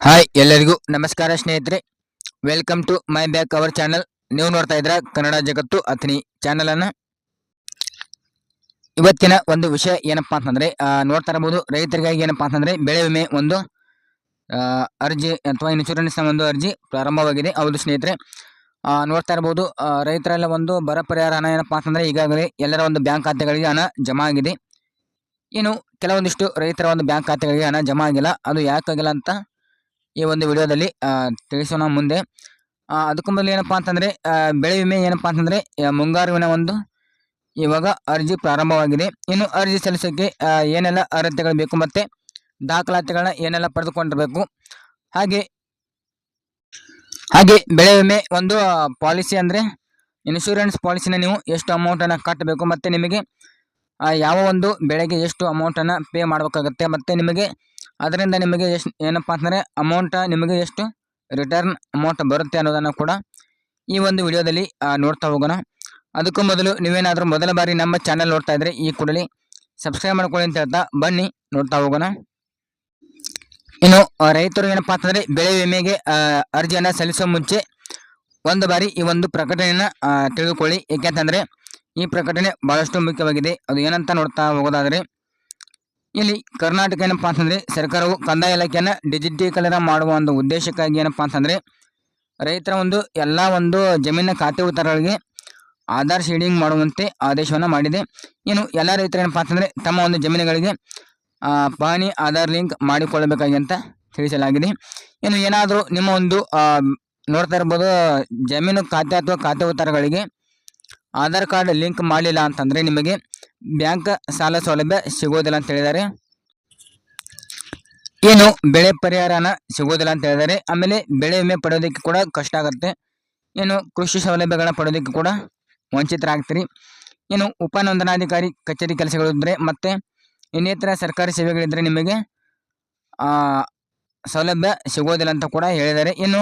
Hi ಎಲ್ಲರಿಗೂ ನಮಸ್ಕಾರ ಸ್ನೇಹಿತರೆ. Welcome to my back our channel. ನೀವು ನೋಡ್ತಾ ಇದ್ರ ಕನ್ನಡ ಜಗತ್ತು ಅಥಣಿ ಚಾನಲ್ ಅನ್ನ. ಇವತ್ತಿನ ಒಂದು ವಿಷಯ ಏನಪ್ಪಾ ಅಂತಂದ್ರೆ ನೋಡ್ತಾ ಇರಬಹುದು, ರೈತರಿಗಾಗಿ ಏನಪ್ಪಾ ಅಂತಂದ್ರೆ ಬೆಳೆ ವಿಮೆ ಒಂದು ಅರ್ಜಿ ಅಥವಾ ಇನ್ಶೂರೆನ್ಸ್ ನ ಒಂದು ಅರ್ಜಿ ಪ್ರಾರಂಭವಾಗಿದೆ. ಹೌದು ಸ್ನೇಹಿತರೆ, ನೋಡ್ತಾ ಇರಬಹುದು ರೈತರೆಲ್ಲ ಒಂದು ಬರ ಪರಿಹಾರ ಹಣ ಏನಪ್ಪಾ ಅಂತಂದ್ರೆ ಈಗಾಗಲೇ ಎಲ್ಲರ ಒಂದು ಬ್ಯಾಂಕ್ ಖಾತೆಗಳಿಗೆ ಹಣ ಜಮಾ ಆಗಿದೆ. ಇನ್ನು ಕೆಲವೊಂದಿಷ್ಟು ರೈತರ ಒಂದು ಬ್ಯಾಂಕ್ ಖಾತೆಗಳಿಗೆ ಹಣ ಜಮಾ ಆಗಿಲ್ಲ. ಅದು ಯಾಕಾಗಿಲ್ಲ ಅಂತ ಈ ಒಂದು ವಿಡಿಯೋದಲ್ಲಿ ತಿಳಿಸೋಣ ಮುಂದೆ. ಅದಕ್ಕೂ ಮೊದಲು ಏನಪ್ಪಾ ಅಂತಂದ್ರೆ ಬೆಳೆ ವಿಮೆ ಏನಪ್ಪಾ ಅಂತಂದ್ರೆ ಮುಂಗಾರುವಿನ ಒಂದು ಇವಾಗ ಅರ್ಜಿ ಪ್ರಾರಂಭವಾಗಿದೆ. ಇನ್ನು ಅರ್ಜಿ ಸಲ್ಲಿಸೋಕೆ ಏನೆಲ್ಲ ಅರ್ಹತೆಗಳು ಬೇಕು ಮತ್ತೆ ದಾಖಲಾತಿಗಳನ್ನ ಏನೆಲ್ಲ ಪಡೆದುಕೊಂಡಿರಬೇಕು, ಹಾಗೆ ಬೆಳೆ ವಿಮೆ ಒಂದು ಪಾಲಿಸಿ ಅಂದ್ರೆ ಇನ್ಶೂರೆನ್ಸ್ ಪಾಲಿಸಿನ ನೀವು ಎಷ್ಟು ಅಮೌಂಟನ್ನು ಕಟ್ಟಬೇಕು, ಮತ್ತೆ ನಿಮಗೆ ಯಾವ ಒಂದು ಬೆಳೆಗೆ ಎಷ್ಟು ಅಮೌಂಟನ್ನು ಪೇ ಮಾಡಬೇಕಾಗುತ್ತೆ, ಮತ್ತೆ ನಿಮಗೆ ಅದರಿಂದ ನಿಮಗೆ ಎಷ್ಟು ಏನಪ್ಪಾ ಅಂತಂದರೆ ಅಮೌಂಟ್ ನಿಮಗೆ ಎಷ್ಟು ರಿಟರ್ನ್ ಅಮೌಂಟ್ ಬರುತ್ತೆ ಅನ್ನೋದನ್ನು ಕೂಡ ಈ ಒಂದು ವಿಡಿಯೋದಲ್ಲಿ ನೋಡ್ತಾ ಹೋಗೋಣ. ಅದಕ್ಕೂ ಮೊದಲು ನೀವೇನಾದರೂ ಮೊದಲ ಬಾರಿ ನಮ್ಮ ಚಾನಲ್ ನೋಡ್ತಾ ಇದ್ರೆ ಈ ಕೂಡಲೇ ಸಬ್ಸ್ಕ್ರೈಬ್ ಮಾಡ್ಕೊಳ್ಳಿ ಅಂತ ಹೇಳ್ತಾ ಬನ್ನಿ ನೋಡ್ತಾ ಹೋಗೋಣ. ಇನ್ನು ರೈತರು ಏನಪ್ಪಾ ಅಂತಂದರೆ ಬೆಳೆ ವಿಮೆಗೆ ಅರ್ಜಿಯನ್ನು ಸಲ್ಲಿಸುವ ಮುಂಚೆ ಒಂದು ಬಾರಿ ಈ ಒಂದು ಪ್ರಕಟಣೆಯನ್ನು ತಿಳಿದುಕೊಳ್ಳಿ. ಏಕೆಂತಂದರೆ ಈ ಪ್ರಕಟಣೆ ಬಹಳಷ್ಟು ಮುಖ್ಯವಾಗಿದೆ. ಅದು ಏನಂತ ನೋಡ್ತಾ ಹೋಗೋದಾದರೆ, ಇಲ್ಲಿ ಕರ್ನಾಟಕ ಏನಪ್ಪಾ ಅಂತಂದ್ರೆ ಸರ್ಕಾರವು ಕಂದಾಯ ಇಲಾಖೆಯನ್ನು ಡಿಜಿಟೀಕರಣ ಮಾಡುವ ಒಂದು ಉದ್ದೇಶಕ್ಕಾಗಿ ಏನಪ್ಪಾ ಅಂತಂದ್ರೆ ರೈತರ ಒಂದು ಎಲ್ಲ ಒಂದು ಜಮೀನಿನ ಖಾತೆ ಉತ್ತರಗಳಿಗೆ ಆಧಾರ್ ಶೇಡಿಂಗ್ ಮಾಡುವಂತೆ ಆದೇಶವನ್ನು ಮಾಡಿದೆ. ಇನ್ನು ಎಲ್ಲ ರೈತರು ಏನಪ್ಪಾ ಅಂತಂದ್ರೆ ತಮ್ಮ ಒಂದು ಜಮೀನುಗಳಿಗೆ ಪಹಣಿ ಆಧಾರ್ ಲಿಂಕ್ ಮಾಡಿಕೊಳ್ಳಬೇಕಾಗಿ ಅಂತ ತಿಳಿಸಲಾಗಿದೆ. ಇನ್ನು ಏನಾದರೂ ನಿಮ್ಮ ಒಂದು ನೋಡ್ತಾ ಇರ್ಬೋದು ಜಮೀನು ಖಾತೆ ಅಥವಾ ಖಾತೆ ಉತ್ತರಗಳಿಗೆ ಆಧಾರ್ ಕಾರ್ಡ್ ಲಿಂಕ್ ಮಾಡಲಿಲ್ಲ ಅಂತಂದ್ರೆ ನಿಮಗೆ ಬ್ಯಾಂಕ್ ಸಾಲ ಸೌಲಭ್ಯ ಸಿಗೋದಿಲ್ಲ ಅಂತ ಹೇಳಿದ್ದಾರೆ. ಏನು ಬೆಳೆ ಪರಿಹಾರನ ಸಿಗೋದಿಲ್ಲ ಅಂತ ಹೇಳಿದ್ದಾರೆ. ಆಮೇಲೆ ಬೆಳೆ ವಿಮೆ ಪಡೆಯೋದಕ್ಕೆ ಕೂಡ ಕಷ್ಟ ಆಗುತ್ತೆ. ಏನು ಕೃಷಿ ಸೌಲಭ್ಯಗಳನ್ನ ಪಡೆಯೋದಕ್ಕೆ ಕೂಡ ವಂಚಿತರಾಗ್ತೀರಿ. ಇನ್ನು ಉಪ ನೋಂದಣಾಧಿಕಾರಿ ಕಚೇರಿ ಕೆಲಸಗಳಿದ್ರೆ ಮತ್ತೆ ಇನ್ನಿತರ ಸರ್ಕಾರಿ ಸೇವೆಗಳಿದ್ರೆ ನಿಮಗೆ ಸೌಲಭ್ಯ ಸಿಗೋದಿಲ್ಲ ಅಂತ ಕೂಡ ಹೇಳಿದ್ದಾರೆ. ಇನ್ನು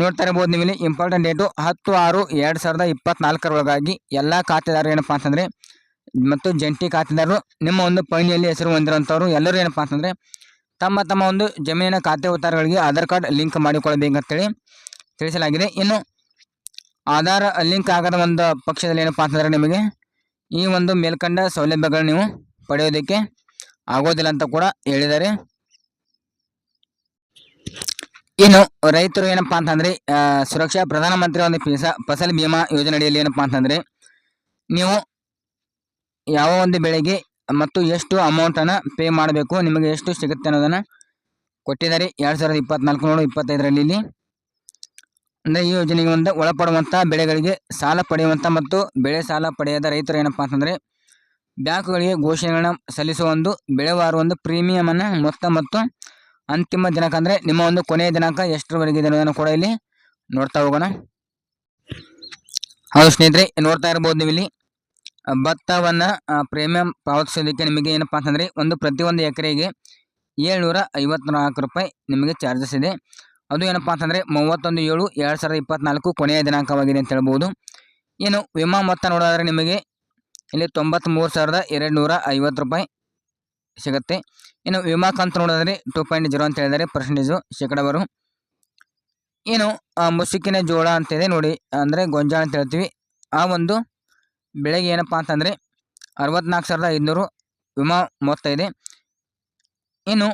ನೋಡ್ತಾ ಇರಬಹುದು ನೀವು ಇಲ್ಲಿ ಇಂಪಾರ್ಟೆಂಟ್ ಡೇಟು 10/6/2024 ಒಳಗಾಗಿ ಎಲ್ಲ ಖಾತೆದಾರರು ಏನಪ್ಪಾ ಅಂತಂದ್ರೆ ಮತ್ತು ಜಂಟಿ ಖಾತೆದಾರರು ನಿಮ್ಮ ಒಂದು ಪಹಣಿಯಲ್ಲಿ ಹೆಸರು ಹೊಂದಿರುವಂಥವ್ರು ಎಲ್ಲರೂ ಏನಪ್ಪಾ ಅಂತಂದ್ರೆ ತಮ್ಮ ಒಂದು ಜಮೀನಿನ ಖಾತೆ ಉತ್ತಾರಗಳಿಗೆ ಆಧಾರ್ ಕಾರ್ಡ್ ಲಿಂಕ್ ಮಾಡಿಕೊಳ್ಳಬೇಕಂತೇಳಿ ತಿಳಿಸಲಾಗಿದೆ. ಇನ್ನು ಆಧಾರ್ ಲಿಂಕ್ ಆಗದ ಒಂದು ಪಕ್ಷದಲ್ಲಿ ಏನಪ್ಪಾ ಅಂತಂದ್ರೆ ನಿಮಗೆ ಈ ಒಂದು ಮೇಲ್ಕಂಡ ಸೌಲಭ್ಯಗಳು ನೀವು ಪಡೆಯೋದಕ್ಕೆ ಆಗೋದಿಲ್ಲ ಅಂತ ಕೂಡ ಹೇಳಿದ್ದಾರೆ. ಇನ್ನು ರೈತರು ಏನಪ್ಪಾ ಅಂತಂದ್ರೆ ಸುರಕ್ಷಾ ಪ್ರಧಾನಮಂತ್ರಿ ಒಂದು ಫಸಲ್ ಬಿಮಾ ಯೋಜನೆ ಅಡಿಯಲ್ಲಿ ಏನಪ್ಪಾ ಅಂತಂದ್ರೆ ನೀವು ಯಾವ ಒಂದು ಬೆಳೆಗೆ ಮತ್ತು ಎಷ್ಟು ಅಮೌಂಟನ್ನು ಪೇ ಮಾಡಬೇಕು, ನಿಮಗೆ ಎಷ್ಟು ಸಿಗುತ್ತೆ ಅನ್ನೋದನ್ನು ಕೊಟ್ಟಿದ್ದಾರೆ 2024-25ರಲ್ಲಿ. ಇಲ್ಲಿ ಅಂದರೆ ಈ ಯೋಜನೆಗೆ ಒಂದು ಒಳಪಡುವಂಥ ಬೆಳೆಗಳಿಗೆ ಸಾಲ ಪಡೆಯುವಂಥ ಮತ್ತು ಬೆಳೆ ಸಾಲ ಪಡೆಯದ ರೈತರು ಏನಪ್ಪಾ ಅಂತಂದರೆ ಬ್ಯಾಂಕುಗಳಿಗೆ ಘೋಷಣೆಗಳನ್ನ ಸಲ್ಲಿಸುವ ಒಂದು ಬೆಳೆವಾರು ಒಂದು ಪ್ರೀಮಿಯಮನ್ನು ಮೊತ್ತ ಮತ್ತು ಅಂತಿಮ ದಿನಾಂಕ ಅಂದರೆ ನಿಮ್ಮ ಒಂದು ಕೊನೆಯ ದಿನಾಂಕ ಎಷ್ಟರವರೆಗೆ ಇದೆ ಅನ್ನೋದನ್ನು ಕೂಡ ಇಲ್ಲಿ ನೋಡ್ತಾ ಹೋಗೋಣ. ಹೌದು ಸ್ನೇಹಿತರೆ, ನೋಡ್ತಾ ಇರ್ಬೋದು ನೀವು ಇಲ್ಲಿ ಭತ್ತವನ್ನು ಪ್ರೀಮಿಯಂ ಪಾವತಿಸೋದಕ್ಕೆ ನಿಮಗೆ ಏನಪ್ಪಾ ಅಂತಂದರೆ ಪ್ರತಿಯೊಂದು ಎಕರೆಗೆ 754 ರೂಪಾಯಿ ನಿಮಗೆ ಚಾರ್ಜಸ್ ಇದೆ. ಅದು ಏನಪ್ಪಾ ಅಂತಂದರೆ 31/7/2024 ಕೊನೆಯ ದಿನಾಂಕವಾಗಿದೆ ಅಂತ ಹೇಳ್ಬೋದು. ಇನ್ನು ವಿಮಾ ಮೊತ್ತ ನೋಡೋದಾದ್ರೆ ನಿಮಗೆ ಇಲ್ಲಿ 93,250 ರೂಪಾಯಿ ಸಿಗುತ್ತೆ. ಇನ್ನು ವಿಮಾ ಕಂತು ನೋಡೋದಾದ್ರೆ 2.0 ಅಂತ ಹೇಳಿದರೆ ಪರ್ಸೆಂಟೇಜು ಶೇಕಡಾವಾರು. ಏನು ಮುಸುಕಿನ ಜೋಳ ಅಂತಿದೆ ನೋಡಿ, ಅಂದರೆ ಗೊಂಜಾಳ ಅಂತ ಹೇಳ್ತೀವಿ, ಆ ಒಂದು ಬೆಳೆಗೆ ಏನಪ್ಪಾ ಅಂತಂದರೆ 64,500 ವಿಮಾ ಮೊತ್ತ ಇದೆ. ಇನ್ನು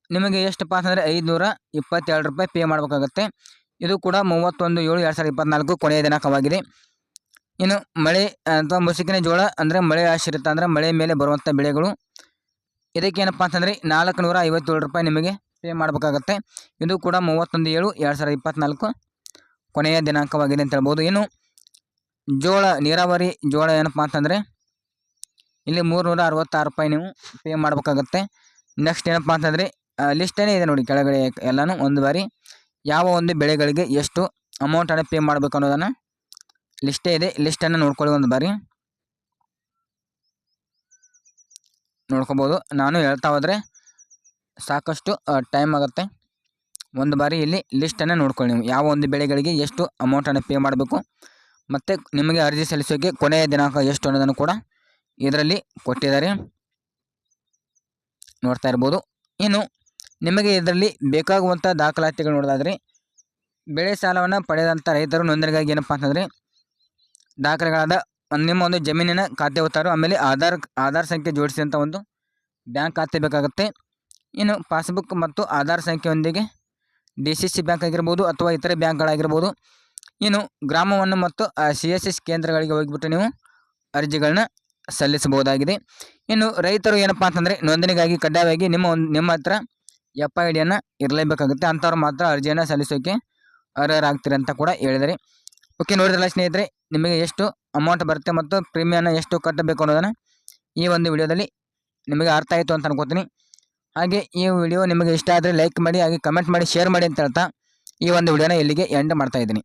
ನಿಮಗೆ ಎಷ್ಟಪ್ಪ ಅಂತಂದರೆ 522 ರೂಪಾಯಿ ಪೇ ಮಾಡಬೇಕಾಗುತ್ತೆ. ಇದು ಕೂಡ 31/7/2024 ಕೊನೆಯ ದಿನಾಂಕವಾಗಿದೆ. ಇನ್ನು ಮಳೆ ಅಥವಾ ಮುಸುಕಿನ ಜೋಳ ಅಂದರೆ ಮಳೆ ಆಶ್ರಿತ ಅಂದರೆ ಮಳೆ ಮೇಲೆ ಬರುವಂಥ ಬೆಳೆಗಳು, ಇದಕ್ಕೆ ಏನಪ್ಪ ಅಂತಂದರೆ 457 ರೂಪಾಯಿ ನಿಮಗೆ ಪೇ ಮಾಡಬೇಕಾಗತ್ತೆ. ಇದು ಕೂಡ 31/7/2024 ಕೊನೆಯ ದಿನಾಂಕವಾಗಿದೆ ಅಂತ ಹೇಳ್ಬೋದು. ಇನ್ನು ಜೋಳ ನೀರಾವರಿ ಜೋಳ ಏನಪ್ಪ ಅಂತಂದರೆ ಇಲ್ಲಿ 366 ರೂಪಾಯಿ ನೀವು ಪೇ ಮಾಡಬೇಕಾಗತ್ತೆ. ನೆಕ್ಸ್ಟ್ ಏನಪ್ಪ ಅಂತಂದರೆ ಲಿಸ್ಟೇ ಇದೆ ನೋಡಿ ಕೆಳಗಡೆ ಎಲ್ಲನೂ ಒಂದು ಬಾರಿ ಯಾವ ಒಂದು ಬೆಳೆಗಳಿಗೆ ಎಷ್ಟು ಅಮೌಂಟನ್ನು ಪೇ ಮಾಡಬೇಕು ಅನ್ನೋದನ್ನು ಲಿಸ್ಟೇ ಇದೆ. ಲಿಸ್ಟನ್ನು ನೋಡ್ಕೊಳ್ಳಿ, ಒಂದು ಬಾರಿ ನೋಡ್ಕೋಬೋದು. ನಾನು ಹೇಳ್ತಾ ಹೋದರೆ ಸಾಕಷ್ಟು ಟೈಮ್ ಆಗುತ್ತೆ. ಒಂದು ಬಾರಿ ಇಲ್ಲಿ ಲಿಸ್ಟನ್ನು ನೋಡ್ಕೊಳ್ಳಿ ನೀವು ಯಾವ ಒಂದು ಬೆಳೆಗಳಿಗೆ ಎಷ್ಟು ಅಮೌಂಟನ್ನು ಪೇ ಮಾಡಬೇಕು ಮತ್ತು ನಿಮಗೆ ಅರ್ಜಿ ಸಲ್ಲಿಸೋಕ್ಕೆ ಕೊನೆಯ ದಿನಾಂಕ ಎಷ್ಟು ಅನ್ನೋದನ್ನು ಕೂಡ ಇದರಲ್ಲಿ ಕೊಟ್ಟಿದ್ದಾರೆ, ನೋಡ್ತಾ ಇರ್ಬೋದು. ಇನ್ನು ನಿಮಗೆ ಇದರಲ್ಲಿ ಬೇಕಾಗುವಂಥ ದಾಖಲಾತಿಗಳು ನೋಡೋದಾದರೆ ಬೆಳೆ ಸಾಲವನ್ನು ಪಡೆದಂಥ ರೈತರು ನೋಂದಣಿಗಾಗಿ ಏನಪ್ಪ ಅಂತಂದರೆ ದಾಖಲೆಗಳಾದ ನಿಮ್ಮ ಒಂದು ಜಮೀನಿನ ಖಾತೆ ಹೊತ್ತಾರು, ಆಮೇಲೆ ಆಧಾರ್ ಸಂಖ್ಯೆ ಜೋಡಿಸಿದಂಥ ಒಂದು ಬ್ಯಾಂಕ್ ಖಾತೆ ಬೇಕಾಗುತ್ತೆ. ಇನ್ನು ಪಾಸ್ಬುಕ್ ಮತ್ತು ಆಧಾರ್ ಸಂಖ್ಯೆಯೊಂದಿಗೆ DCC ಬ್ಯಾಂಕ್ ಆಗಿರ್ಬೋದು ಅಥವಾ ಇತರೆ ಬ್ಯಾಂಕ್ಗಳಾಗಿರ್ಬೋದು. ಇನ್ನು ಗ್ರಾಮವನ್ನು ಮತ್ತು CSS ಕೇಂದ್ರಗಳಿಗೆ ಹೋಗಿಬಿಟ್ಟು ನೀವು ಅರ್ಜಿಗಳನ್ನ ಸಲ್ಲಿಸಬಹುದಾಗಿದೆ. ಇನ್ನು ರೈತರು ಏನಪ್ಪ ಅಂತಂದರೆ ನೋಂದಣಿಗಾಗಿ ಕಡ್ಡಾಯವಾಗಿ ನಿಮ್ಮ ಹತ್ರ FIDಯನ್ನು ಇರಲೇಬೇಕಾಗುತ್ತೆ. ಅಂಥವ್ರು ಮಾತ್ರ ಅರ್ಜಿಯನ್ನು ಸಲ್ಲಿಸೋಕ್ಕೆ ಅರ್ಹರಾಗ್ತೀರಿ ಅಂತ ಕೂಡ ಹೇಳಿದರೆ. ಓಕೆ, ನೋಡಿದ್ರಲ್ಲ ಸ್ನೇಹಿತರೆ, ನಿಮಗೆ ಎಷ್ಟು ಅಮೌಂಟ್ ಬರುತ್ತೆ ಮತ್ತು ಪ್ರೀಮಿಯನ್ನ ಎಷ್ಟು ಕಟ್ಟಬೇಕು ಅನ್ನೋದನ್ನು ಈ ಒಂದು ವಿಡಿಯೋದಲ್ಲಿ ನಿಮಗೆ ಅರ್ಥ ಆಯಿತು ಅಂತ ಅನ್ಕೋತೀನಿ. ಹಾಗೆ ಈ ವಿಡಿಯೋ ನಿಮಗೆ ಇಷ್ಟ ಆದರೆ ಲೈಕ್ ಮಾಡಿ, ಹಾಗೆ ಕಮೆಂಟ್ ಮಾಡಿ, ಶೇರ್ ಮಾಡಿ ಅಂತ ಹೇಳ್ತಾ ಈ ಒಂದು ವಿಡಿಯೋನ ಇಲ್ಲಿಗೆ ಎಂಡ್ ಮಾಡ್ತಾ ಇದ್ದೀನಿ.